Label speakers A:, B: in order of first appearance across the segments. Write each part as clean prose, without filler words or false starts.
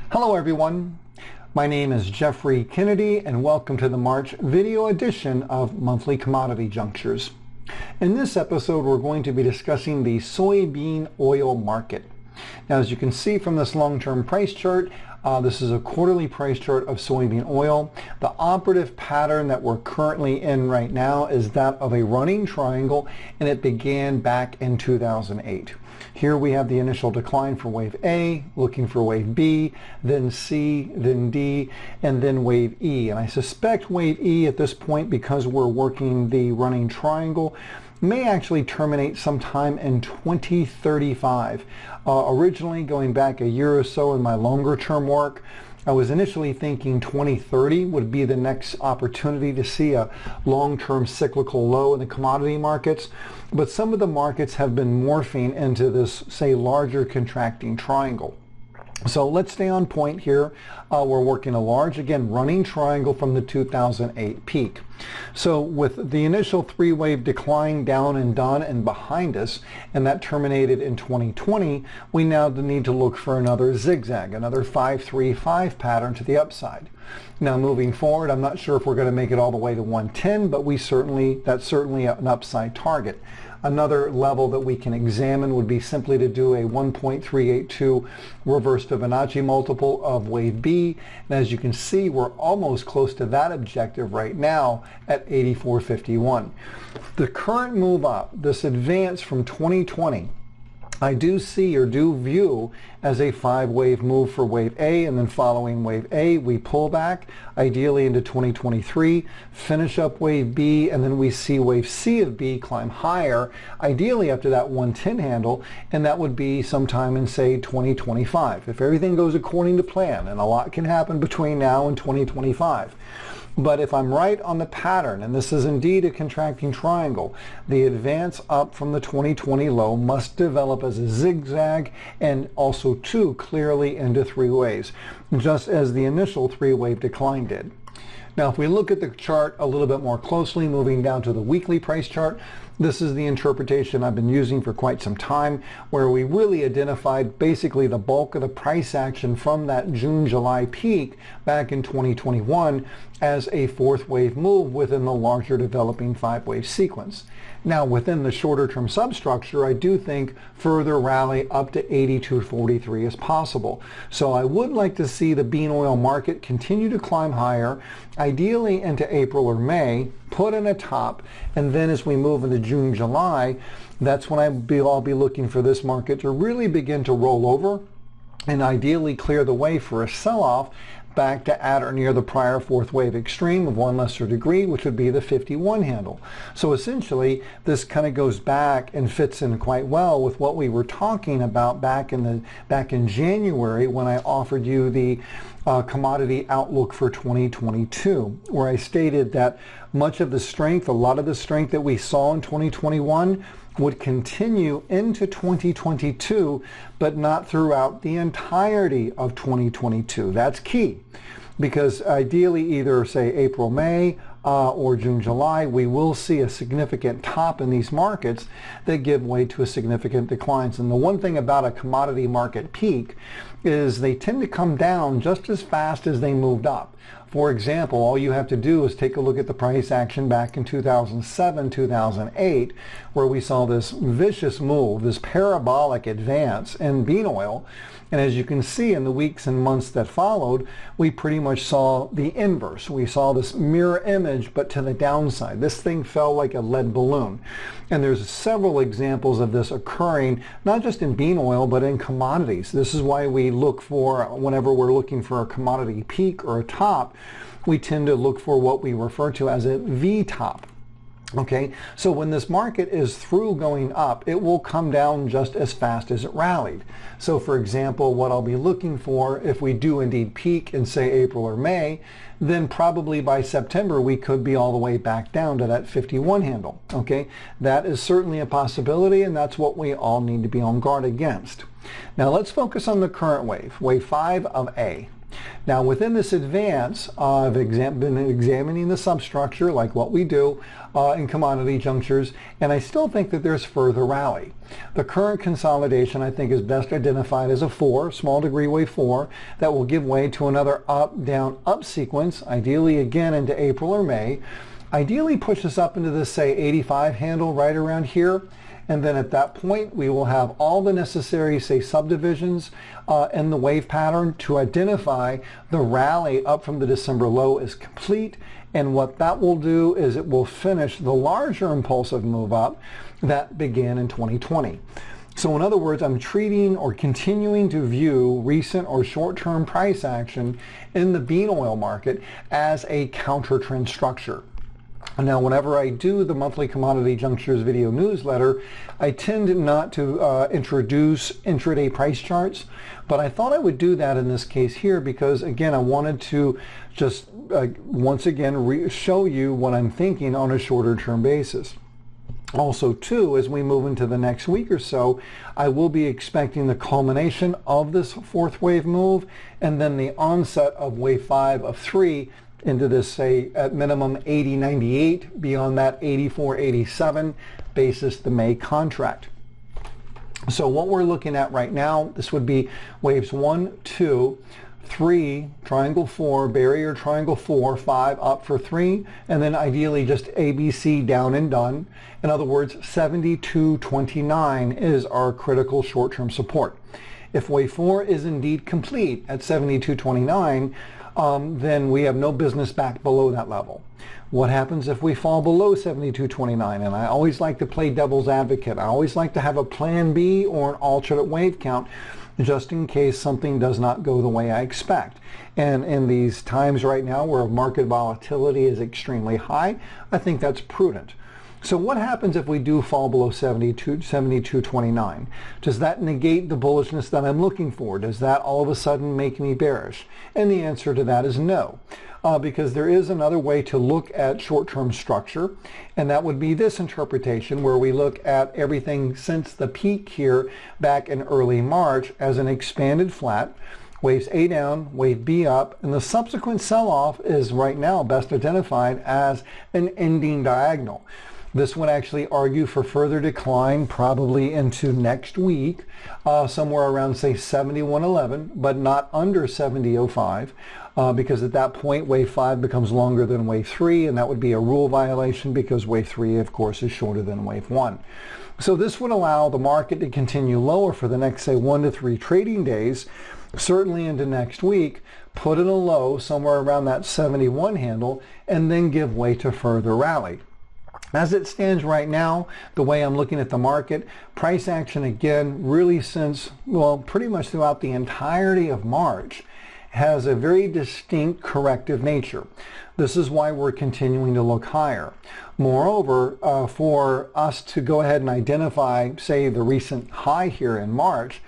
A: Hello everyone, my name is Jeffrey Kennedy and welcome to the March video edition of Monthly Commodity Junctures. In this episode we're going to be discussing the soybean oil market. Now as you can see from this long-term price chart, this is a quarterly price chart of soybean oil. The operative pattern that we're currently in right now is that of a running triangle, and it began back in 2008. Here we have the initial decline for wave A, looking for wave B, then C, then D, and then wave E. And I suspect wave E at this point, because we're working the running triangle, may actually terminate sometime in 2035. Originally, going back a year or so in my longer term work, I was initially thinking 2030 would be the next opportunity to see a long-term cyclical low in the commodity markets, but some of the markets have been morphing into this, say, larger contracting triangle. So let's stay on point here. We're working a large, again, running triangle from the 2008 peak. So with the initial three-wave decline down and done and behind us, and that terminated in 2020, we now need to look for another zigzag, another 5-3-5 pattern to the upside. Now moving forward, I'm not sure if we're going to make it all the way to 110, but that's certainly an upside target. Another level that we can examine would be simply to do a 1.382 reverse Fibonacci multiple of wave B. And as you can see, we're almost close to that objective right now at 84.51. The current move up, this advance from 2020, I do see or do view as a 5-wave move for wave A, and then following wave A we pull back ideally into 2023, finish up wave B, and then we see wave C of B climb higher, ideally up to that 110 handle, and that would be sometime in, say, 2025 if everything goes according to plan, and a lot can happen between now and 2025. But if I'm right on the pattern, and this is indeed a contracting triangle, the advance up from the 2020 low must develop as a zigzag and also too clearly into three waves, just as the initial three-wave decline did. Now if we look at the chart a little bit more closely, moving down to the weekly price chart, this is the interpretation I've been using for quite some time, where we really identified basically the bulk of the price action from that June-July peak back in 2021 as a fourth wave move within the larger developing 5-wave sequence. Now within the shorter term substructure, I do think further rally up to 82.43 is possible. So I would like to see the bean oil market continue to climb higher, ideally into April or May, put in a top, and then as we move into June, July, that's when I'll be looking for this market to really begin to roll over and ideally clear the way for a sell-off back to at or near the prior fourth wave extreme of one lesser degree, which would be the 51 handle. So essentially, this kind of goes back and fits in quite well with what we were talking about back in January when I offered you the commodity outlook for 2022, where I stated that much of the strength, a lot of the strength that we saw in 2021 would continue into 2022, but not throughout the entirety of 2022. That's key, because ideally either, say, April, May, or June, July, we will see a significant top in these markets that give way to a significant declines. And the one thing about a commodity market peak is they tend to come down just as fast as they moved up. For example, all you have to do is take a look at the price action back in 2007, 2008, where we saw this vicious move, this parabolic advance in bean oil. And as you can see in the weeks and months that followed, we pretty much saw the inverse. We saw this mirror image, but to the downside. This thing fell like a lead balloon. And there's several examples of this occurring, not just in bean oil, but in commodities. This is why we look for, whenever we're looking for a commodity peak or a top, we tend to look for what we refer to as a V-top. Okay, so when this market is through going up, it will come down just as fast as it rallied. So for example, what I'll be looking for, if we do indeed peak in, say, April or May, then probably by September we could be all the way back down to that 51 handle. Okay, that is certainly a possibility, and that's what we all need to be on guard against. Now let's focus on the current wave, wave 5 of A. Now within this advance, I've been examining the substructure like what we do in commodity junctures, and I still think that there's further rally. The current consolidation I think is best identified as a 4, small degree wave 4, that will give way to another up, down, up sequence, ideally again into April or May. Ideally push us up into this, say, 85 handle right around here. And then at that point, we will have all the necessary, say, subdivisions in the wave pattern to identify the rally up from the December low is complete. And what that will do is it will finish the larger impulsive move up that began in 2020. So in other words, I'm treating or continuing to view recent or short-term price action in the bean oil market as a counter trend structure. Now, whenever I do the monthly Commodity Junctures video newsletter, I tend not to introduce intraday price charts, but I thought I would do that in this case here because, again, I wanted to just once again show you what I'm thinking on a shorter term basis. Also, too, as we move into the next week or so, I will be expecting the culmination of this fourth wave move and then the onset of wave 5 of 3 into this, say, at minimum 80.98, beyond that 84.87 basis the May contract. So what we're looking at right now, this would be waves 1, 2, 3, triangle 4, barrier triangle 4, 5 up for 3, and then ideally just ABC down and done. In other words, 72.29 is our critical short-term support. If wave 4 is indeed complete at 72.29, then we have no business back below that level. What happens if we fall below 72.29? And I always like to play devil's advocate. I always like to have a plan B or an alternate wave count just in case something does not go the way I expect. And in these times right now where market volatility is extremely high, I think that's prudent. So what happens if we do fall below 72.29? Does that negate the bullishness that I'm looking for? Does that all of a sudden make me bearish? And the answer to that is no, because there is another way to look at short-term structure, and that would be this interpretation where we look at everything since the peak here back in early March as an expanded flat. Waves A down, wave B up, and the subsequent sell-off is right now best identified as an ending diagonal. This would actually argue for further decline probably into next week, somewhere around, say, 71.11, but not under 70.05, because at that point, wave 5 becomes longer than wave 3, and that would be a rule violation because wave 3, of course, is shorter than wave 1. So this would allow the market to continue lower for the next, say, 1 to 3 trading days, certainly into next week, put in a low somewhere around that 71 handle, and then give way to further rally. As it stands right now, the way I'm looking at the market, price action again, really since, well, pretty much throughout the entirety of March, has a very distinct corrective nature. This is why we're continuing to look higher. Moreover, for us to go ahead and identify, say, the recent high here in March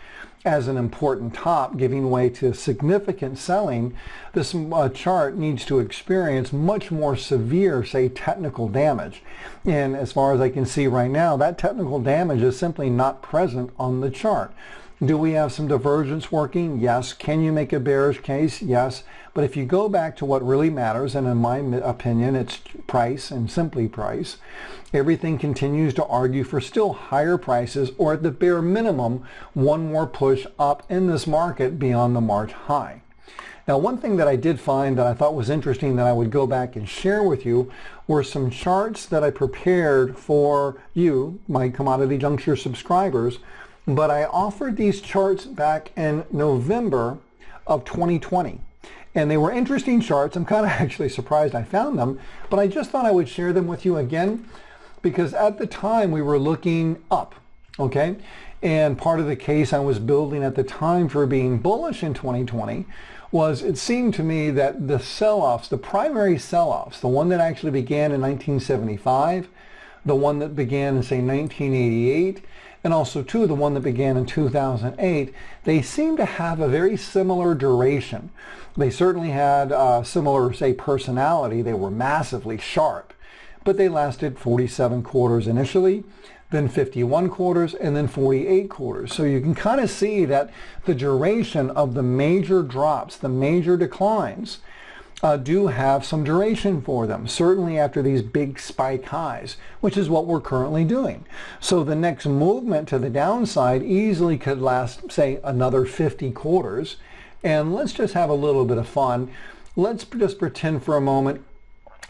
A: as an important top, giving way to significant selling, this chart needs to experience much more severe, say, technical damage. And as far as I can see right now, that technical damage is simply not present on the chart. Do we have some divergence working? Yes. Can you make a bearish case? Yes. But if you go back to what really matters, and in my opinion, it's price and simply price, everything continues to argue for still higher prices, or at the bare minimum, one more push up in this market beyond the March high. Now, one thing that I did find that I thought was interesting that I would go back and share with you were some charts that I prepared for you, my Commodity Juncture subscribers, but I offered these charts back in November of 2020. And they were interesting charts. I'm kind of actually surprised I found them, but I just thought I would share them with you again because at the time we were looking up, okay? And part of the case I was building at the time for being bullish in 2020 was it seemed to me that the sell-offs, the primary sell-offs, the one that actually began in 1975, the one that began in, say, 1988, and also, too, the one that began in 2008, they seem to have a very similar duration. They certainly had similar, say, personality. They were massively sharp, but they lasted 47 quarters initially. then 51 quarters, and then 48 quarters. So you can kind of see that the duration of the major drops, the major declines, do have some duration for them, certainly after these big spike highs, which is what we're currently doing. So the next movement to the downside easily could last, say, another 50 quarters. And let's just have a little bit of fun. Let's just pretend for a moment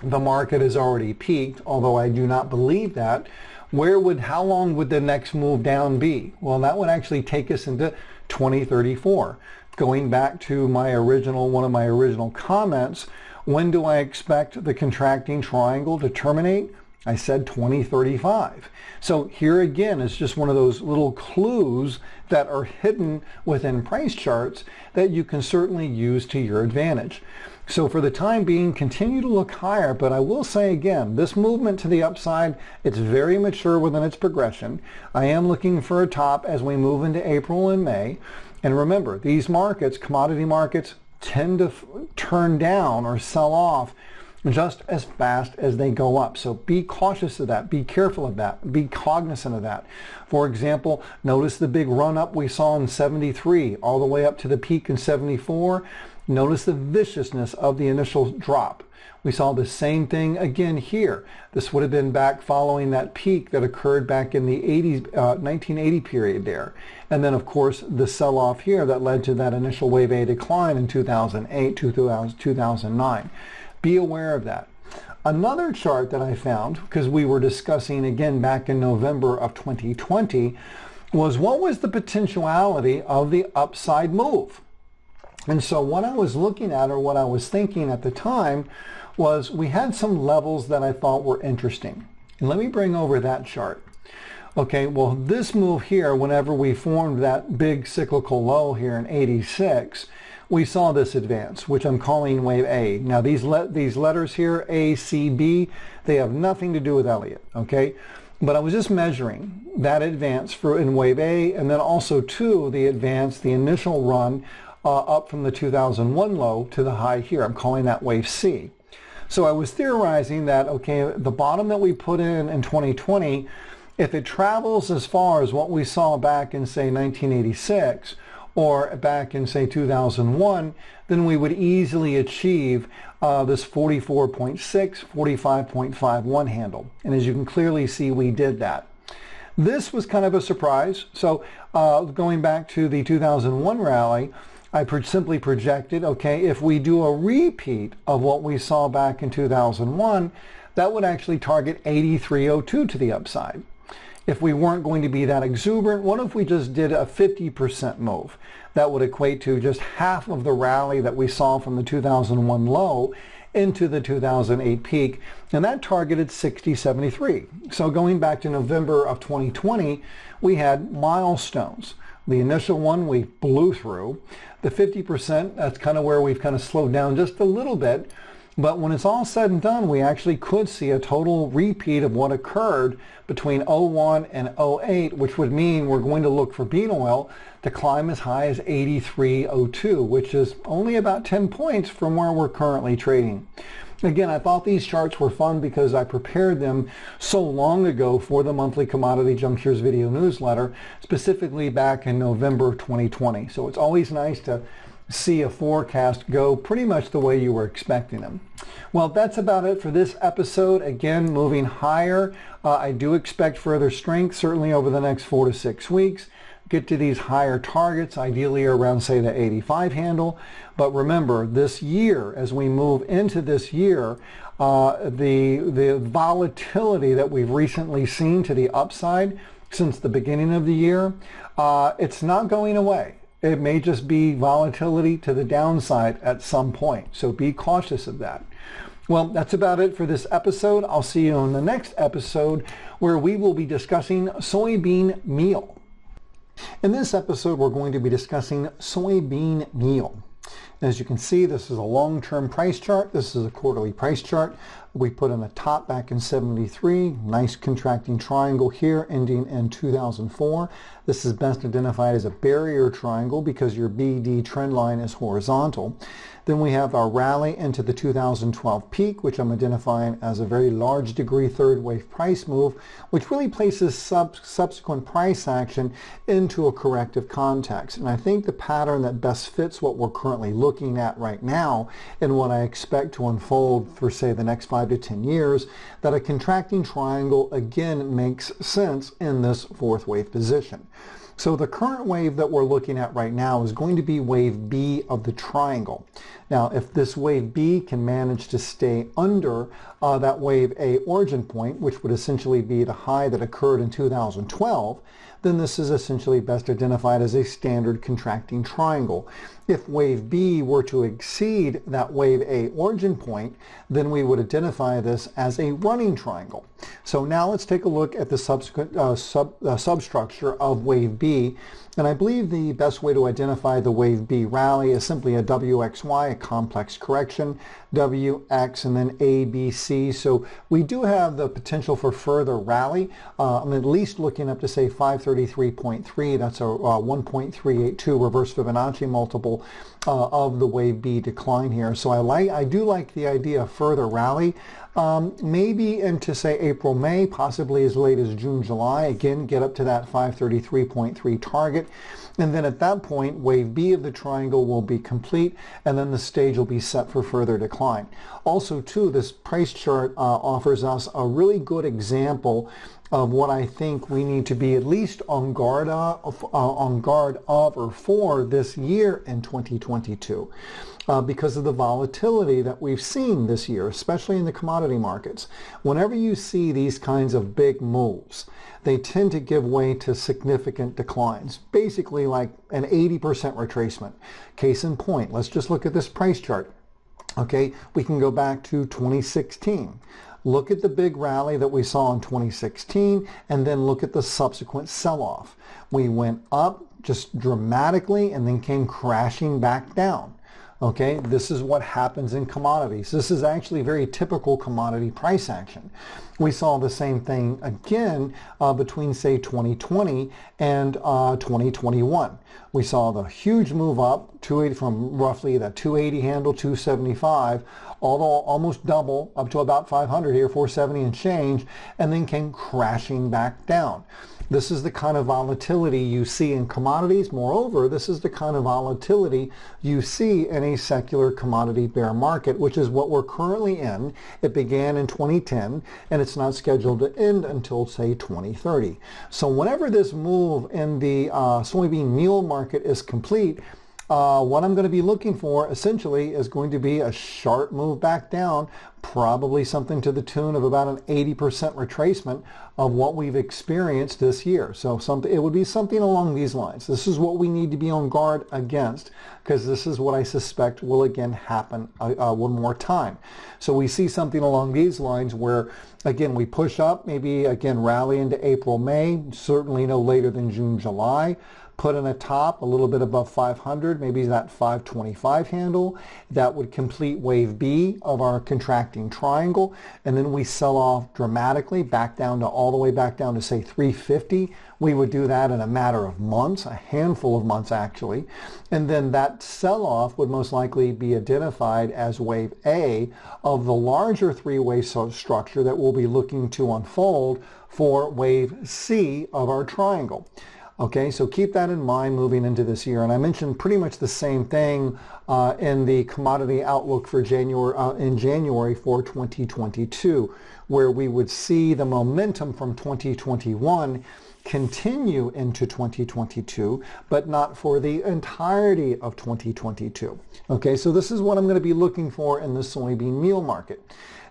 A: the market has already peaked, although I do not believe that. How long would the next move down be? Well, that would actually take us into 2034. Going back to one of my original comments, when do I expect the contracting triangle to terminate? I said 2035. So here again is just one of those little clues that are hidden within price charts that you can certainly use to your advantage. So for the time being, continue to look higher, but I will say again, this movement to the upside, it's very mature within its progression. I am looking for a top as we move into April and May. And remember, these markets, commodity markets, tend to turn down or sell off just as fast as they go up. So be cautious of that. Be careful of that. Be cognizant of that. For example, notice the big run up we saw in 73 all the way up to the peak in 74. Notice the viciousness of the initial drop. We saw the same thing again here. This would have been back following that peak that occurred back in the 1980 period there. And then, of course, the sell-off here that led to that initial wave A decline in 2008, 2009. Be aware of that. Another chart that I found, because we were discussing again back in November of 2020, was what was the potentiality of the upside move? And so what I was looking at, or what I was thinking at the time, was we had some levels that I thought were interesting. And let me bring over that chart. Okay, well, this move here, whenever we formed that big cyclical low here in 86, we saw this advance, which I'm calling wave A. Now, these letters here, A, C, B, they have nothing to do with Elliott, okay? But I was just measuring that advance in wave A, and then also, too, the initial run up from the 2001 low to the high here. I'm calling that wave C. So I was theorizing that, okay, the bottom that we put in 2020, if it travels as far as what we saw back in, say, 1986 or back in, say, 2001, then we would easily achieve this 44.6, 45.51 handle. And as you can clearly see, we did that. This was kind of a surprise. So going back to the 2001 rally, I simply projected, okay, if we do a repeat of what we saw back in 2001, that would actually target 83.02 to the upside. If we weren't going to be that exuberant, what if we just did a 50% move? That would equate to just half of the rally that we saw from the 2001 low into the 2008 peak, and that targeted 60.73. So going back to November of 2020, we had milestones. The initial one we blew through. The 50%, that's kind of where we've kind of slowed down just a little bit. But when it's all said and done, we actually could see a total repeat of what occurred between 01 and 08, which would mean we're going to look for bean oil to climb as high as 83.02, which is only about 10 points from where we're currently trading. Again, I thought these charts were fun because I prepared them so long ago for the monthly Commodity Junctures video newsletter, specifically back in November 2020. So it's always nice to see a forecast go pretty much the way you were expecting them. Well, that's about it for this episode. Again, moving higher. I do expect further strength, certainly over the next 4 to 6 weeks. Get to these higher targets, ideally around, say, the 85 handle. But remember, this year, as we move into this year, the volatility that we've recently seen to the upside since the beginning of the year, it's not going away. It may just be volatility to the downside at some point. So be cautious of that. Well, that's about it for this episode. I'll see you in the next episode where we will be discussing soybean meal. In this episode, we're going to be discussing soybean meal. As you can see, this is a long-term price chart. This is a quarterly price chart. We put in a top back in 73, nice contracting triangle here ending in 2004. This is best identified as a barrier triangle because your BD trend line is horizontal. Then we have our rally into the 2012 peak, which I'm identifying as a very large degree third wave price move, which really places subsequent price action into a corrective context. And I think the pattern that best fits what we're currently looking at right now and what I expect to unfold for, say, the next 5 to 10 years, that a contracting triangle again makes sense in this fourth wave position. So the current wave that we're looking at right now is going to be wave B of the triangle. Now, if this wave B can manage to stay under that wave A origin point, which would essentially be the high that occurred in 2012, then this is essentially best identified as a standard contracting triangle. If wave B were to exceed that wave A origin point, then we would identify this as a running triangle. So now let's take a look at the subsequent substructure of wave B. And I believe the best way to identify the wave B rally is simply a WXY, a complex correction, WX, and then ABC. So we do have the potential for further rally. I'm at least looking up to, say, 533.3. That's a 1.382 reverse Fibonacci multiple of the wave B decline here. So I do like the idea of further rally. Maybe into, say, April, May, possibly as late as June, July. Again, get up to that 533.3 target. And then at that point, wave B of the triangle will be complete, and then the stage will be set for further decline. Also, too, this price chart offers us a really good example of what I think we need to be at least on guard of or for this year in 2022. Because of the volatility that we've seen this year, especially in the commodity markets. Whenever you see these kinds of big moves, they tend to give way to significant declines, basically like an 80% retracement. Case in point, let's just look at this price chart. Okay, we can go back to 2016. Look at the big rally that we saw in 2016 and then look at the subsequent sell-off. We went up just dramatically and then came crashing back down. Okay, this is what happens in commodities. This is actually very typical commodity price action. We saw the same thing again between, say, 2020 and 2021. We saw the huge move up 280 from roughly the 280 handle, 275, although almost double up to about 500 here, 470 and change, and then came crashing back down. This is the kind of volatility you see in commodities. Moreover, this is the kind of volatility you see in a secular commodity bear market, which is what we're currently in. It began in 2010, and it's not scheduled to end until, say, 2030. So whenever this move in the soybean meal market is complete, what I'm going to be looking for essentially is going to be a sharp move back down, probably something to the tune of about an 80% retracement of what we've experienced this year. So it would be something along these lines. This is what we need to be on guard against, because this is what I suspect will again happen one more time. So we see something along these lines where, again, we push up, maybe again rally into April, May, certainly no later than June, July. Put in a top a little bit above 500, maybe that 525 handle. That would complete wave B of our contracting triangle. And then we sell off dramatically back down to all the way back down to, say, 350. We would do that in a matter of months, a handful of months actually. And then that sell-off would most likely be identified as wave A of the larger three-way structure that we'll be looking to unfold for wave C of our triangle. Okay, so keep that in mind moving into this year. And I mentioned pretty much the same thing in the commodity outlook for January for 2022, where we would see the momentum from 2021 continue into 2022, but not for the entirety of 2022. Okay, so this is what I'm going to be looking for in the soybean meal market.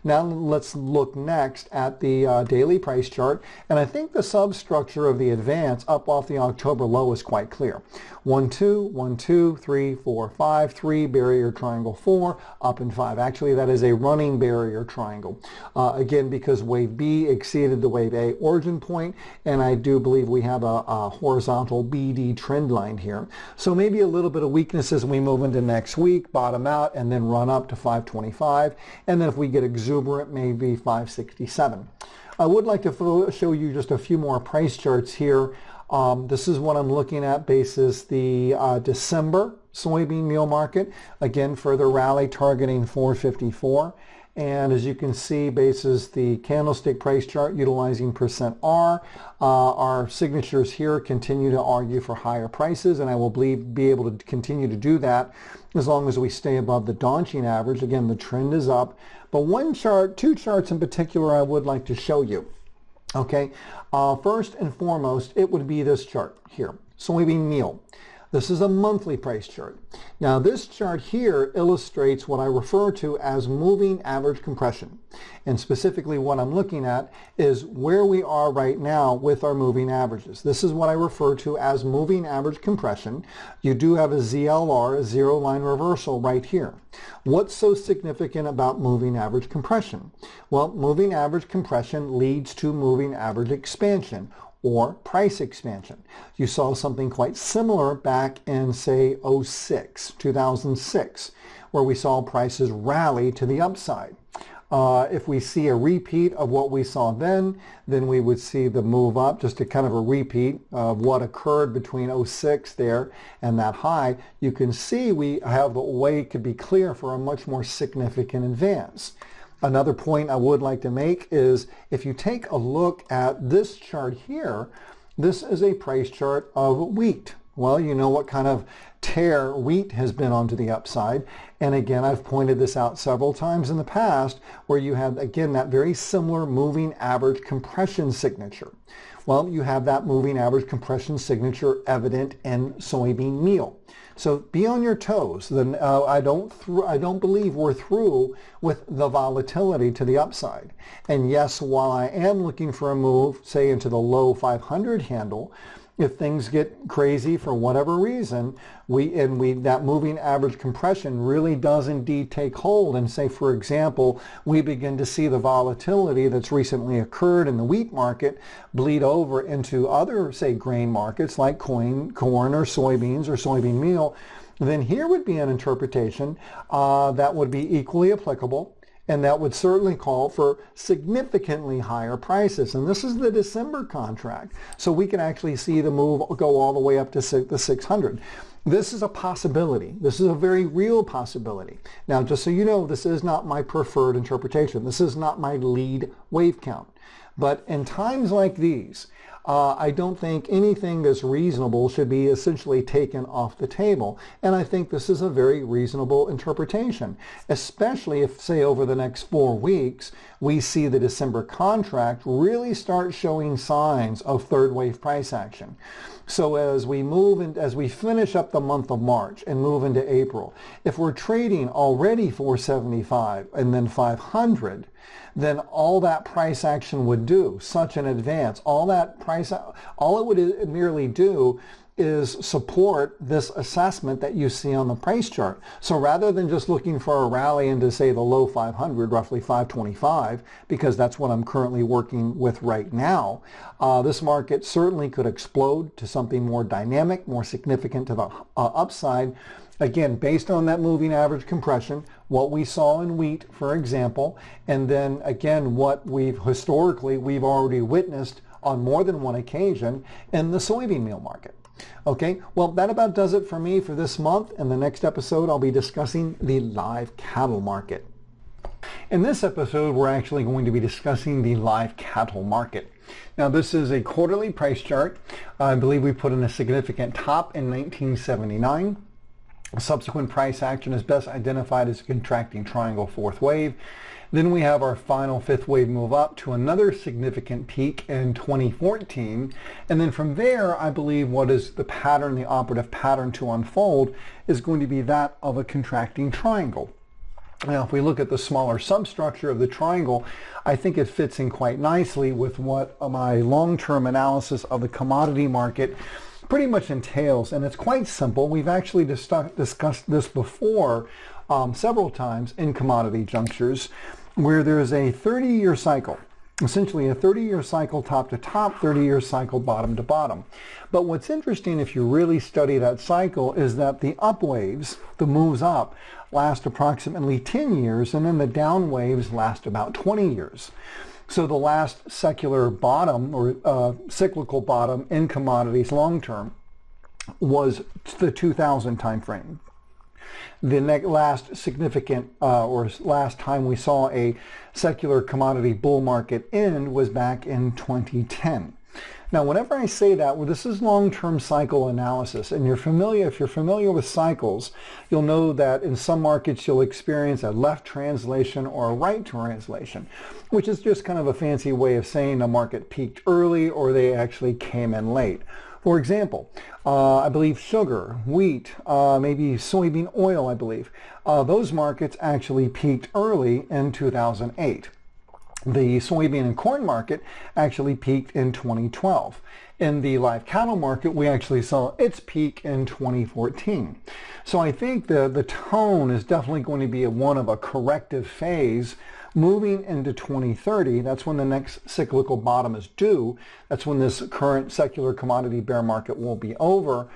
A: Now let's look next at the daily price chart, and I think the substructure of the advance up off the October low is quite clear. 1, 2, 1, 2, 3, 4, 5, 3, barrier triangle 4, up and 5. Actually, that is a running barrier triangle. Again, because wave B exceeded the wave A origin point, and I do believe we have a horizontal BD trend line here. So maybe a little bit of weakness as we move into next week, bottom out, and then run up to 525. And then if we get exerted exuberant, maybe 567. I would like to show you just a few more price charts here. This is what I'm looking at basis the December soybean meal market. Again, further rally targeting 454. And as you can see, basis the candlestick price chart utilizing %R, our signatures here continue to argue for higher prices, and I will be able to continue to do that as long as we stay above the daunting average. Again, the trend is up. But two charts in particular I would like to show you. Okay, first and foremost, it would be this chart here, soybean meal. This is a monthly price chart. Now this chart here illustrates what I refer to as moving average compression. And specifically what I'm looking at is where we are right now with our moving averages. This is what I refer to as moving average compression. You do have a ZLR, a zero line reversal right here. What's so significant about moving average compression? Well, moving average compression leads to moving average expansion, or price expansion. You saw something quite similar back in, say, 2006, where we saw prices rally to the upside. If we see a repeat of what we saw then we would see the move up, just a kind of a repeat of what occurred between 06 there and that high. You can see we have a way could be clear for a much more significant advance. Another point I would like to make is if you take a look at this chart here, this is a price chart of wheat. Well, you know what kind of tear wheat has been onto the upside. And again, I've pointed this out several times in the past where you have, again, that very similar moving average compression signature. Well, you have that moving average compression signature evident in soybean meal. So be on your toes. I don't believe we're through with the volatility to the upside. And yes, while I am looking for a move, say into the low 500 handle, if things get crazy for whatever reason, that moving average compression really does indeed take hold, and say, for example, we begin to see the volatility that's recently occurred in the wheat market bleed over into other, say, grain markets like corn or soybeans or soybean meal, then here would be an interpretation that would be equally applicable. And that would certainly call for significantly higher prices. And this is the December contract. So we can actually see the move go all the way up to the 600. This is a possibility. This is a very real possibility. Now, just so you know, this is not my preferred interpretation. This is not my lead wave count. But in times like these, I don't think anything that's reasonable should be essentially taken off the table. And I think this is a very reasonable interpretation, especially if, say, over the next 4 weeks, we see the December contract really start showing signs of third wave price action. So as we finish up the month of March and move into April, if we're trading already 475 and then 500, then all that price action would do, such an advance, all it would merely do is support this assessment that you see on the price chart. So rather than just looking for a rally into, say, the low 500, roughly 525, because that's what I'm currently working with right now, this market certainly could explode to something more dynamic, more significant to the upside. Again, based on that moving average compression, what we saw in wheat, for example, and then again, what we've already witnessed on more than one occasion in the soybean meal market. Okay, well, that about does it for me for this month. In the next episode, I'll be discussing the live cattle market. In this episode, we're actually going to be discussing the live cattle market. Now, this is a quarterly price chart. I believe we put in a significant top in 1979. Subsequent price action is best identified as a contracting triangle fourth wave. Then we have our final fifth wave move up to another significant peak in 2014. And then from there, I believe what is the pattern, the operative pattern to unfold is going to be that of a contracting triangle. Now, if we look at the smaller substructure of the triangle, I think it fits in quite nicely with what my long-term analysis of the commodity market pretty much entails, and it's quite simple. We've actually discussed this before several times in commodity junctures, where there is a 30-year cycle essentially a 30-year cycle top to top, 30-year cycle bottom to bottom. But what's interesting if you really study that cycle is that the up waves, the moves up, last approximately 10 years, and then the down waves last about 20 years. So the last secular bottom or cyclical bottom in commodities long term was the 2000 time frame. The last significant or last time we saw a secular commodity bull market end was back in 2010. Now, whenever I say that, well, this is long-term cycle analysis, and if you're familiar with cycles, you'll know that in some markets you'll experience a left translation or a right translation, which is just kind of a fancy way of saying the market peaked early or they actually came in late. For example, I believe sugar, wheat, maybe soybean oil, I believe, those markets actually peaked early in 2008. The soybean and corn market actually peaked in 2012. In the live cattle market, we actually saw its peak in 2014. So I think the tone is definitely going to be one of a corrective phase moving into 2030. That's when the next cyclical bottom is due. That's when this current secular commodity bear market will be over.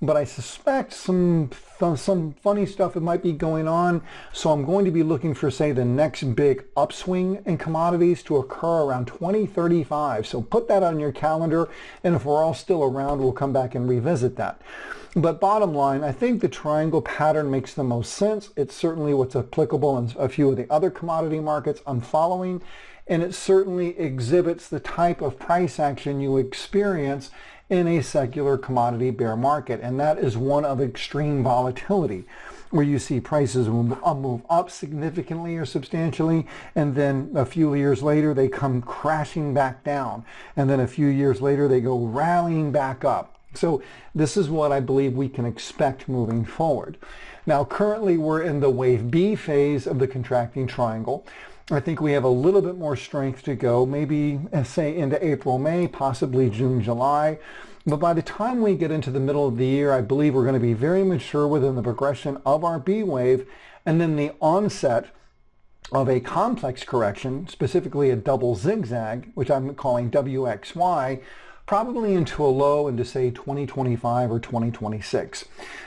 A: But I suspect some funny stuff that might be going on. So I'm going to be looking for, say, the next big upswing in commodities to occur around 2035. So put that on your calendar, and if we're all still around, we'll come back and revisit that. But bottom line, I think the triangle pattern makes the most sense. It's certainly what's applicable in a few of the other commodity markets I'm following, and it certainly exhibits the type of price action you experience in a secular commodity bear market, and that is one of extreme volatility, where you see prices move up significantly or substantially, and then a few years later they come crashing back down, and then a few years later they go rallying back up. So this is what I believe we can expect moving forward. Now, currently we're in the wave B phase of the contracting triangle. I think we have a little bit more strength to go, maybe say into April, May, possibly June, July. But by the time we get into the middle of the year, I believe we're going to be very mature within the progression of our B wave, and then the onset of a complex correction, specifically a double zigzag, which I'm calling WXY, probably into a low into, say, 2025 or 2026.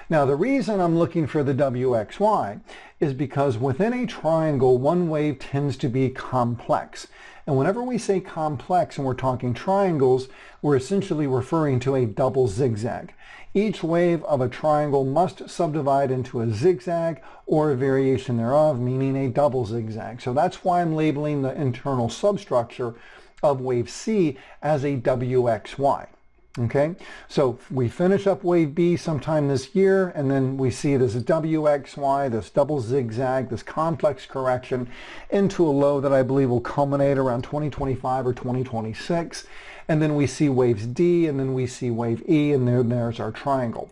A: Now, the reason I'm looking for the WXY is because within a triangle, one wave tends to be complex. And whenever we say complex and we're talking triangles, we're essentially referring to a double zigzag. Each wave of a triangle must subdivide into a zigzag or a variation thereof, meaning a double zigzag. So that's why I'm labeling the internal substructure of wave C as a WXY. Okay, so we finish up wave B sometime this year, and then we see this WXY, this double zigzag, this complex correction into a low that I believe will culminate around 2025 or 2026. And then we see waves D, and then we see wave E, and there's our triangle.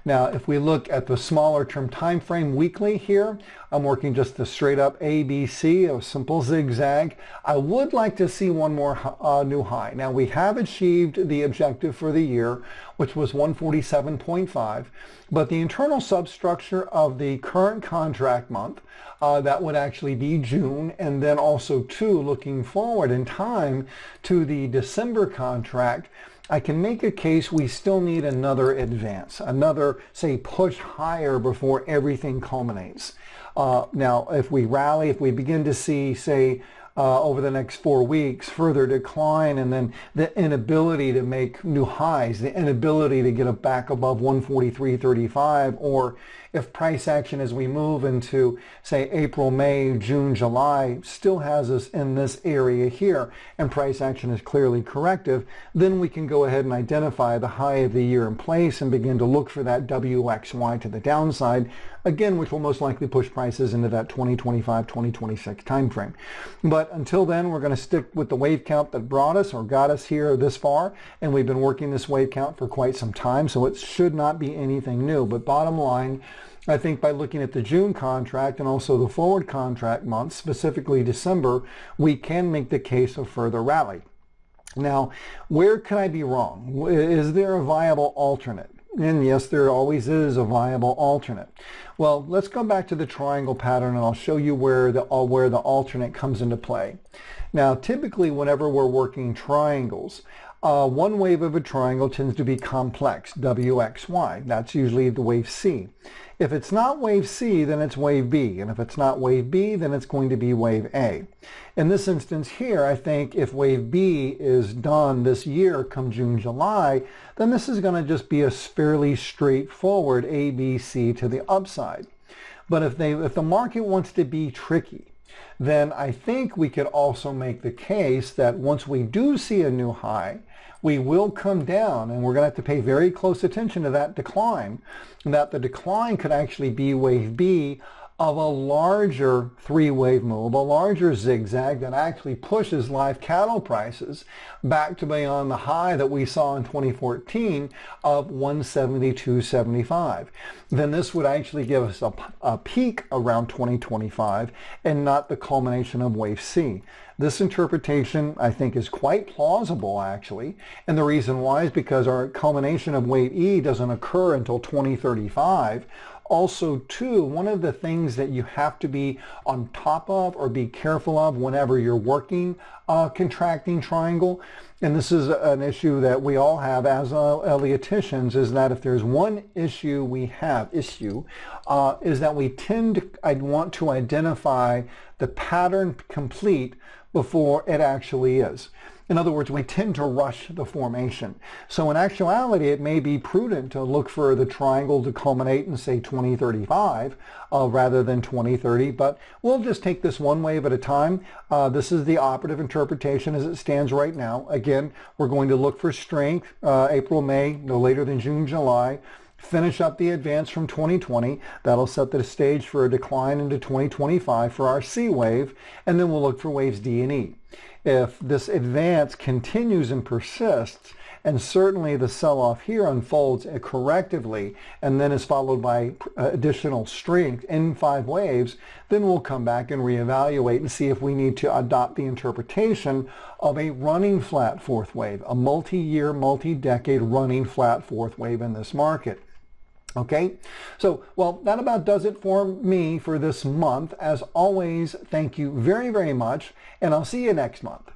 A: Now, if we look at the smaller term time frame weekly here, I'm working just the straight up ABC, a simple zigzag. I would like to see one more new high. Now, we have achieved the objective for the year, which was 147.5, but the internal substructure of the current contract month, that would actually be June, and then also too, looking forward in time to the December contract, I can make a case we still need another advance, another, say, push higher before everything culminates. Now, if we rally, if we begin to see, say, over the next 4 weeks, further decline, and then the inability to make new highs, the inability to get it back above 143.35, or if price action as we move into, say, April, May, June, July still has us in this area here, and price action is clearly corrective, then we can go ahead and identify the high of the year in place and begin to look for that WXY to the downside, again, which will most likely push prices into that 2025, 2026 timeframe. But until then, we're going to stick with the wave count that brought us or got us here this far, and we've been working this wave count for quite some time, so it should not be anything new. But bottom line, I think by looking at the June contract and also the forward contract months, specifically December, we can make the case of further rally. Now, where could I be wrong? Is there a viable alternate? And yes, there always is a viable alternate. Well, let's go back to the triangle pattern, and I'll show you where the alternate comes into play. Now, typically, whenever we're working triangles, one wave of a triangle tends to be complex, WXY. That's usually the wave C. If it's not wave C, then it's wave B. And if it's not wave B, then it's going to be wave A. In this instance here, I think if wave B is done this year, come June, July, then this is going to just be a fairly straightforward A, B, C to the upside. But if the market wants to be tricky, then I think we could also make the case that once we do see a new high, we will come down, and we're going to have to pay very close attention to that decline, and that the decline could actually be wave B of a larger three-wave move, a larger zigzag that actually pushes live cattle prices back to beyond the high that we saw in 2014 of 172.75. Then this would actually give us a peak around 2025 and not the culmination of wave C. This interpretation, I think, is quite plausible, actually. And the reason why is because our culmination of wave E doesn't occur until 2035. Also, too, one of the things that you have to be on top of or be careful of whenever you're working a contracting triangle, and this is an issue that we all have as Elioticians, is that if there's one issue we have, is that we tend to want to identify the pattern complete before it actually is. In other words, we tend to rush the formation. So in actuality, it may be prudent to look for the triangle to culminate in, say, 2035 rather than 2030. But we'll just take this one wave at a time. This is the operative interpretation as it stands right now. Again, we're going to look for strength April, May, no later than June, July. Finish up the advance from 2020. That'll set the stage for a decline into 2025 for our C wave, and then we'll look for waves D and E. If this advance continues and persists, and certainly the sell-off here unfolds correctively and then is followed by additional strength in 5 waves, then we'll come back and reevaluate and see if we need to adopt the interpretation of a running flat fourth wave, a multi-year, multi-decade running flat fourth wave in this market. Okay, so, well, that about does it for me for this month. As always, thank you very, very much, and I'll see you next month.